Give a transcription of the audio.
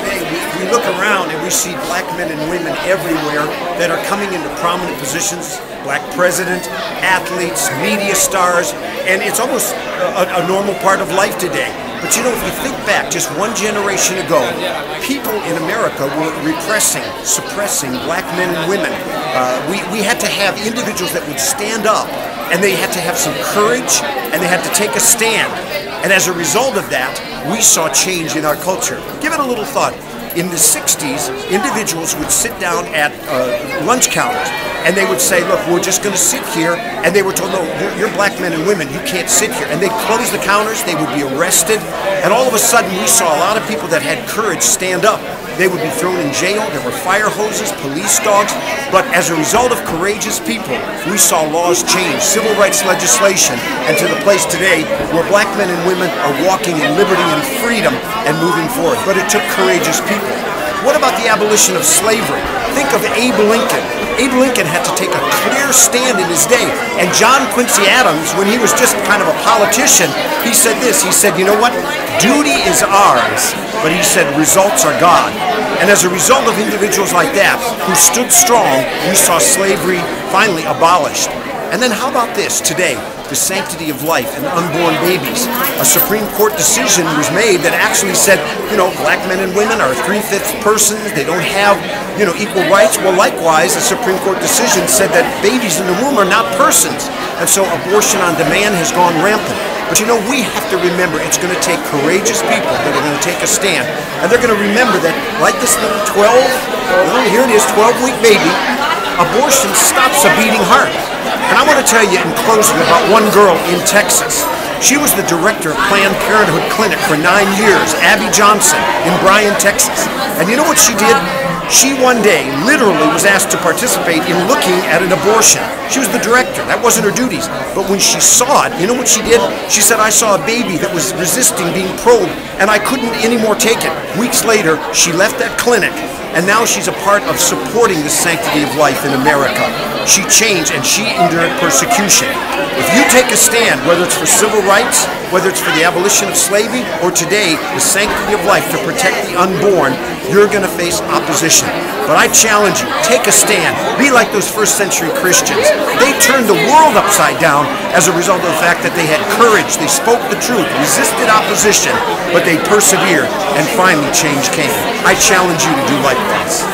today, we look around and we see black men and women everywhere that are coming into prominent positions, black president, athletes, media stars, and it's almost a normal part of life today. But you know, if you think back just one generation ago, people in America were repressing, suppressing black men and women. We had to have individuals that would stand up, and they had to have some courage, and they had to take a stand. And as a result of that, we saw change in our culture. Give it a little thought. In the 60s, individuals would sit down at lunch counters and they would say, look, we're just going to sit here. And they were told, no, you're black men and women, you can't sit here. And they'd close the counters, they would be arrested. And all of a sudden, we saw a lot of people that had courage stand up. They would be thrown in jail, there were fire hoses, police dogs. But as a result of courageous people, we saw laws change, civil rights legislation, and to the place today where black men and women are walking in liberty and freedom and moving forward. But it took courageous people. What about the abolition of slavery? Think of Abe Lincoln. Abe Lincoln had to take a clear stand in his day. And John Quincy Adams, when he was just kind of a politician, he said this, he said, you know what? Duty is ours, but he said results are God. And as a result of individuals like that who stood strong, we saw slavery finally abolished. And then how about this today? The sanctity of life and unborn babies. A Supreme Court decision was made that actually said, you know, black men and women are 3/5 persons, they don't have, you know, equal rights. Well, likewise, a Supreme Court decision said that babies in the womb are not persons. And so abortion on demand has gone rampant. But you know, we have to remember it's going to take courageous people that are going to take a stand. And they're going to remember that, like this little 12, here it is, 12-week baby, abortion stops a beating heart. And I want to tell you in closing about one girl in Texas. She was the director of Planned Parenthood Clinic for 9 years, Abby Johnson, in Bryan, Texas. And you know what she did? She one day literally was asked to participate in looking at an abortion. She was the director. That wasn't her duties. But when she saw it, you know what she did? She said, I saw a baby that was resisting being probed, and I couldn't anymore take it. Weeks later, she left that clinic, and now she's a part of supporting the sanctity of life in America. She changed and she endured persecution. If you take a stand, whether it's for civil rights, whether it's for the abolition of slavery, or today, the sanctity of life to protect the unborn, you're going to face opposition. But I challenge you, take a stand. Be like those first-century Christians. They turned the world upside down as a result of the fact that they had courage, they spoke the truth, resisted opposition, but they persevered, and finally change came. I challenge you to do likewise.